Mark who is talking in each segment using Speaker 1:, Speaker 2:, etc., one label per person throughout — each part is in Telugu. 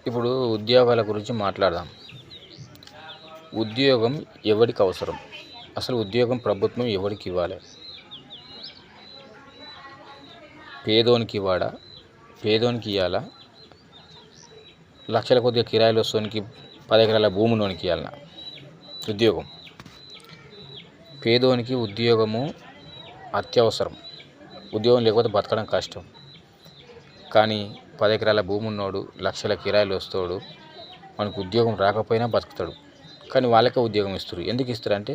Speaker 1: ఇప్పుడు ఉద్యోగాల గురించి మాట్లాడదాం. ఉద్యోగం ఎవరికి అవసరం? అసలు ఉద్యోగం ప్రభుత్వం ఎవరికి ఇవ్వాలి? పేదోనికి ఇవ్వాలా? పేదోనికి ఇవ్వాలా? లక్షల కొద్దిగా కిరాయిలు వస్తోనికి 10 ఎకరాల భూమి ఉన్నోనికి ఇవ్వాలనా ఉద్యోగం? పేదోనికి ఉద్యోగము అత్యవసరం. ఉద్యోగం లేకపోతే బతకడం కష్టం. కానీ 10 ఎకరాల భూమి ఉన్నోడు, లక్షల కిరాయిలు వస్తోడు, మనకు ఉద్యోగం రాకపోయినా బతుకుతాడు. కానీ వాళ్ళకే ఉద్యోగం ఇస్తారు. ఎందుకు ఇస్తారంటే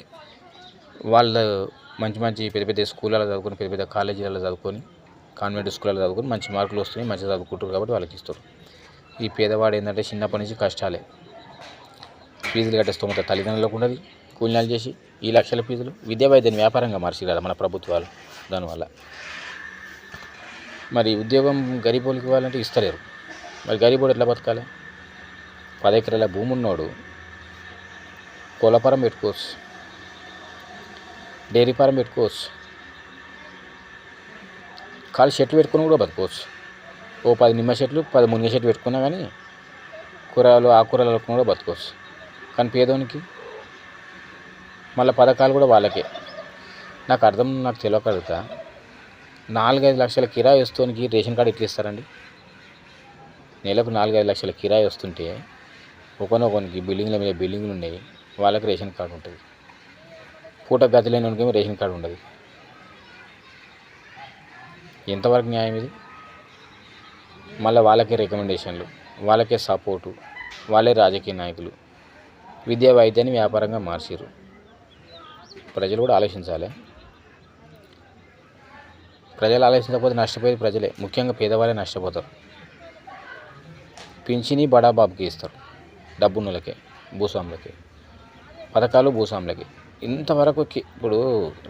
Speaker 1: వాళ్ళు మంచి పెద్ద పెద్ద స్కూళ్ళలో చదువుకొని, పెద్ద పెద్ద కాలేజీలలో చదువుకొని, కాన్వెంట్ స్కూళ్ళలో చదువుకొని మంచి మార్కులు వస్తున్నాయి, మంచిగా చదువుకుంటారు కాబట్టి వాళ్ళకి ఇస్తారు. ఈ పేదవాడు ఏంటంటే చిన్నప్పటి నుంచి కష్టాలే. ఫీజులు కట్టే స్తోమత తల్లిదండ్రులకు ఉన్నది. కూలినాలు చేసి ఈ లక్షల ఫీజులు విద్యా వైద్యాన్ని వ్యాపారంగా మార్చి కదా మన ప్రభుత్వాలు. దానివల్ల మరి ఉద్యోగం గరీబోళ్ళకి ఇవ్వాలంటే ఇస్తలేరు. మరి గరీబోడు ఎట్లా బతకాలి? 10 ఎకరాల భూమి ఉన్నోడు కోళ్ళ పెట్టుకోవచ్చు, డైరీ ఫారం పెట్టుకోవచ్చు, కాలు చెట్లు పెట్టుకుని కూడా బతుకోవచ్చు. ఓ 10 నిమ్మ చెట్లు, 10 మునిగ చెట్లు పెట్టుకున్నా కానీ కూరగాయలు ఆకుకూరలు కూడా బతుకోవచ్చు. కానీ పేదోనికి మళ్ళీ పథకాలు కూడా వాళ్ళకే. నాకు తెలియక అడుగుతా, 4-5 లక్షల కిరాయి వస్తోనికి రేషన్ కార్డు ఎట్లా ఇస్తారండి? నెలకు 4-5 లక్షల కిరాయి వస్తుంటే ఒకరికి బిల్డింగ్ల మీద బిల్డింగ్లు ఉన్నాయి, వాళ్ళకి రేషన్ కార్డు ఉంటుంది. పూట గతి లేని వానికేమో రేషన్ కార్డు ఉండదు. ఎంతవరకు న్యాయం ఇది? మళ్ళీ వాళ్ళకే రికమెండేషన్లు, వాళ్ళకే సపోర్టు, వాళ్ళే రాజకీయ నాయకులు. విద్యా వైద్యాన్ని వ్యాపారంగా మార్చారు. ప్రజలు కూడా ఆలోచించాలి. ప్రజలు ఆలోచించకపోతే నష్టపోయేది ప్రజలే, ముఖ్యంగా పేదవాళ్ళే నష్టపోతారు. పింఛని బడాబాబుకి ఇస్తారు, డబ్బున్నోళ్ళకే, భూస్వాములకే. పథకాలు భూస్వాములకి. ఇంతవరకు ఇప్పుడు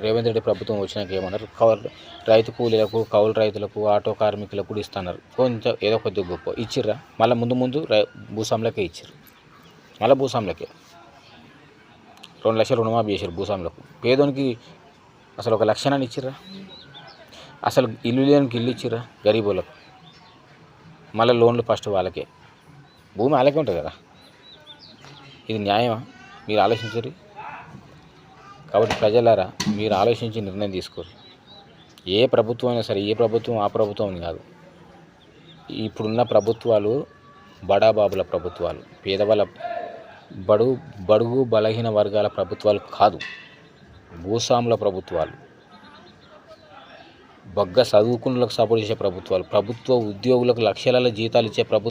Speaker 1: రేవంత్ రెడ్డి ప్రభుత్వం వచ్చినాక ఏమన్నారు? రైతు కూలీలకు, కౌలు రైతులకు, ఆటో కార్మికులకు కూడా ఇస్తున్నారు. కొంచెం ఏదో కొద్దిగా గొప్ప ఇచ్చిర్రా? మళ్ళీ ముందు భూస్వాములకే ఇచ్చారు. మళ్ళీ భూస్వాములకే 2 లక్షలు రుణమాఫీ చేశారు భూస్వాములకు. పేదోనికి అసలు 1 లక్షణాన్ని ఇచ్చిర్రా? అసలు ఇల్లు లేనికి ఇల్లు ఇచ్చిర్రా గరీబులకు? మళ్ళీ లోన్లు ఫస్ట్ వాళ్ళకే, భూమి వాళ్ళకే ఉంటుంది కదా. ఇది న్యాయమా? మీరు ఆలోచించరు. కాబట్టి ప్రజలారా, మీరు ఆలోచించి నిర్ణయం తీసుకోరు. ఏ ప్రభుత్వం అయినా సరే, ఏ ప్రభుత్వం ఆ ప్రభుత్వం అని కాదు. ఇప్పుడున్న ప్రభుత్వాలు బడాబాబుల ప్రభుత్వాలు, పేదవాళ్ళ బడుగు బలహీన వర్గాల ప్రభుత్వాలు కాదు, భూస్వాముల ప్రభుత్వాలు, బగ్గ చదువుకున్నలకు సపోర్ట్ చేసే ప్రభుత్వాలు, ప్రభుత్వ ఉద్యోగులకు లక్షల జీతాలు ఇచ్చే ప్రభుత్వం.